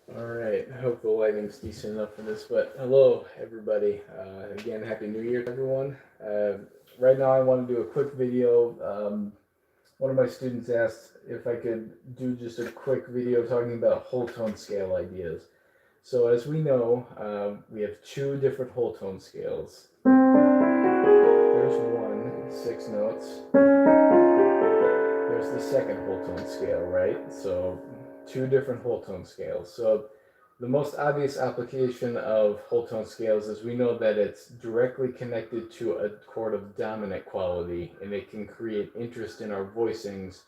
All right, I hope the lighting's decent enough for this, but hello everybody. Again, Happy New Year to everyone. Right now I want to do a quick video. One of my students asked if I could do just a quick video talking about whole tone scale ideas. So as we know, we have two different whole tone scales. There's one, 6 notes. There's the second whole tone scale, right? So two different whole tone scales. So the most obvious application of whole tone scales is we know that it's directly connected to a chord of dominant quality, and it can create interest in our voicings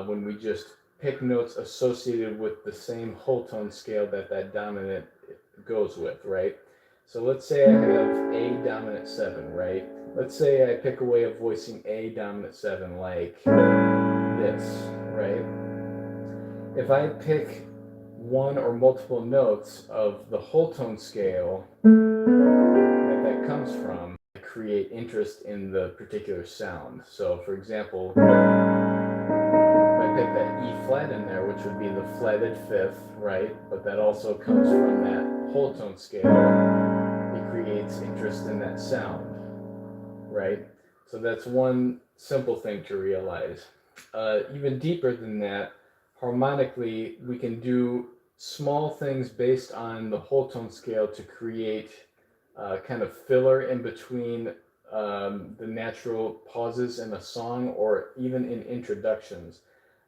when we just pick notes associated with the same whole tone scale that dominant goes with, right? So let's say I have A dominant 7, right? Let's say I pick a way of voicing A dominant 7 like this, right? If I pick one or multiple notes of the whole tone scale that comes from, I create interest in the particular sound. So for example, if I pick that E flat in there, which would be the flatted fifth, right? But that also comes from that whole tone scale, it creates interest in that sound, right? So that's one simple thing to realize. Even deeper than that, harmonically, we can do small things based on the whole tone scale to create kind of filler in between the natural pauses in a song or even in introductions.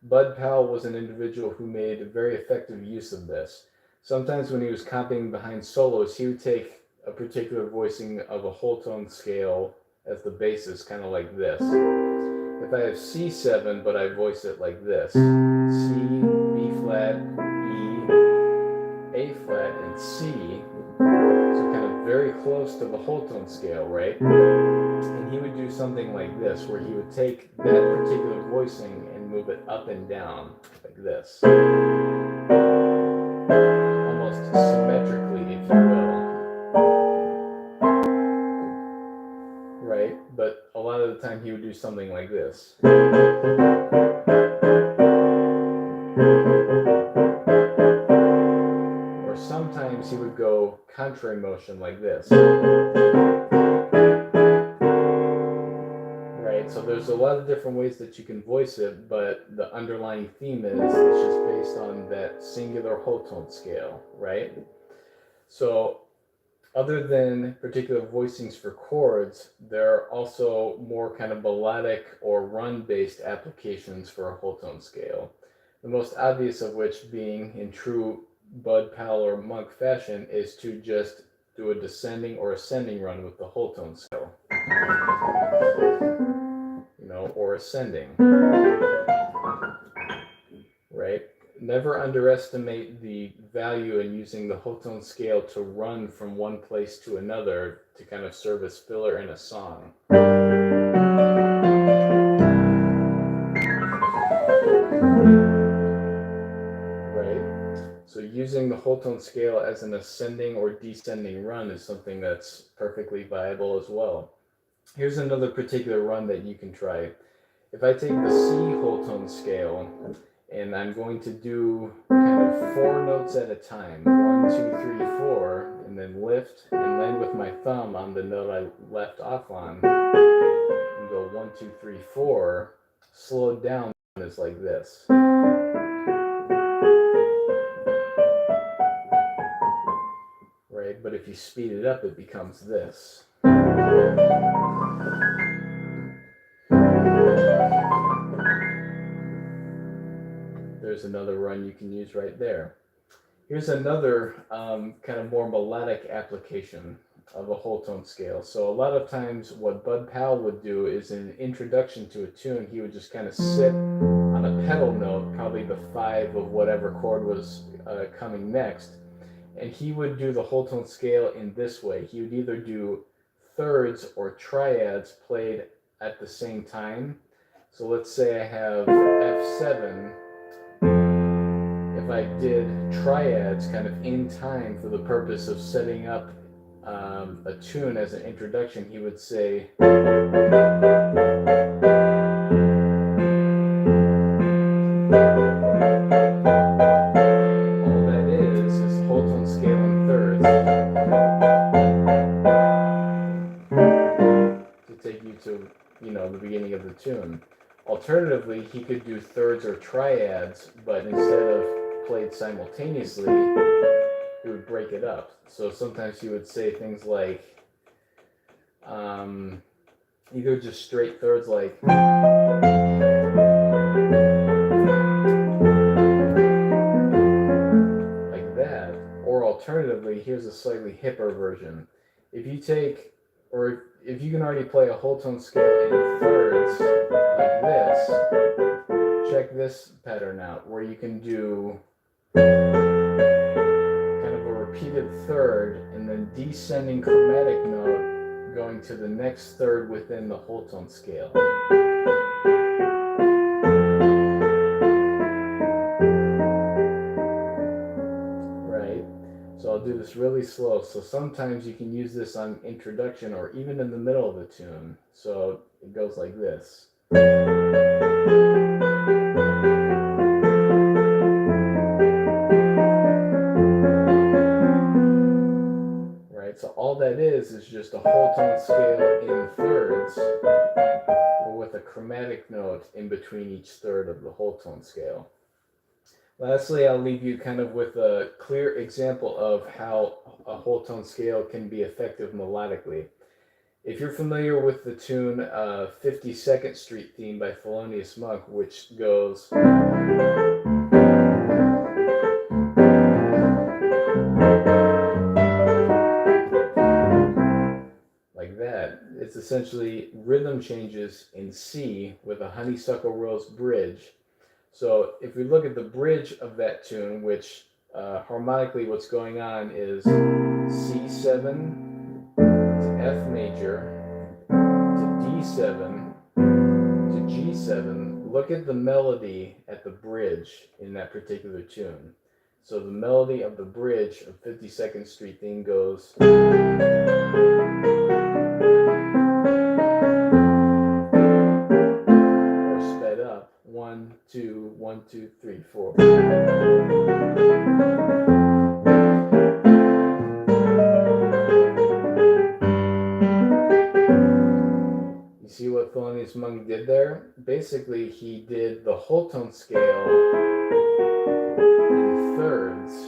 Bud Powell was an individual who made very effective use of this. Sometimes when he was copying behind solos, he would take a particular voicing of a whole tone scale as the basis, kind of like this. If I have C7, but I voice it like this, C, B flat, E, A flat, and C, so kind of very close to the whole tone scale, right? And he would do something like this, where he would take that particular voicing and move it up and down, like this. Almost symmetrically, if you will. Right? But a lot of the time he would do something like this. Or sometimes he would go contrary motion like this. Right? So there's a lot of different ways that you can voice it, but the underlying theme is it's just based on that singular whole tone scale, right? So other than particular voicings for chords, there are also more kind of melodic or run-based applications for a whole tone scale. The most obvious of which being, in true Bud Powell or Monk fashion, is to just do a descending or ascending run with the whole tone scale. Or ascending. Right? Never underestimate the value in using the whole tone scale to run from one place to another to kind of serve as filler in a song. Right? So using the whole tone scale as an ascending or descending run is something that's perfectly viable as well. Here's another particular run that you can try. If I take the C whole tone scale, and I'm going to do kind of 4 notes at a time, 1, 2, 3, 4, and then lift, and then with my thumb on the note I left off on, and go 1, 2, 3, 4, slowed down is like this. Right? But if you speed it up, it becomes this. There's another run you can use right there. Here's another kind of more melodic application of a whole tone scale. So a lot of times what Bud Powell would do is in an introduction to a tune, he would just kind of sit on a pedal note, probably the 5 of whatever chord was coming next, and he would do the whole tone scale in this way. He would either do thirds or triads played at the same time. So let's say I have F7. If I did triads kind of in time for the purpose of setting up a tune as an introduction, he would say, all that is tune. Alternatively, he could do thirds or triads, but instead of played simultaneously, he would break it up. So sometimes he would say things like, either just straight thirds like that, or alternatively, here's a slightly hipper version. If you take, or if you can already play a whole tone scale in thirds like this, check this pattern out, where you can do kind of a repeated third and then descending chromatic note going to the next third within the whole tone scale. Right? So I'll do this really slow. So sometimes you can use this on introduction or even in the middle of the tune. So it goes like this. So all that is just a whole tone scale in thirds, but with a chromatic note in between each third of the whole tone scale. Lastly, I'll leave you kind of with a clear example of how a whole tone scale can be effective melodically. If you're familiar with the tune 52nd Street Theme by Thelonious Monk, which goes like that, it's essentially rhythm changes in C with a honeysuckle rose bridge. So if we look at the bridge of that tune, which harmonically what's going on is C7 to F major to D7 to G7, look at the melody at the bridge in that particular tune. So the melody of the bridge of 52nd Street Theme goes sped up 1 2 1 2 3 4. You see what Thelonious Monk did there? Basically, he did the whole tone scale in thirds.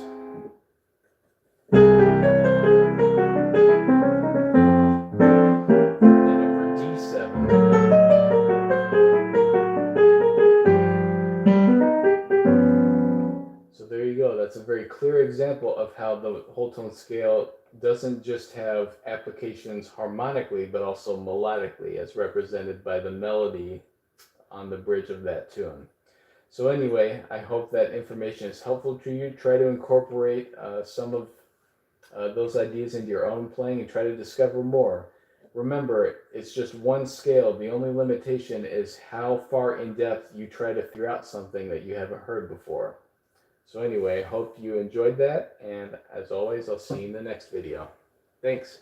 That's a very clear example of how the whole tone scale doesn't just have applications harmonically, but also melodically, as represented by the melody on the bridge of that tune. So anyway, I hope that information is helpful to you. Try to incorporate some of those ideas into your own playing and try to discover more. Remember, it's just one scale. The only limitation is how far in depth you try to figure out something that you haven't heard before. So anyway, hope you enjoyed that, and as always, I'll see you in the next video. Thanks.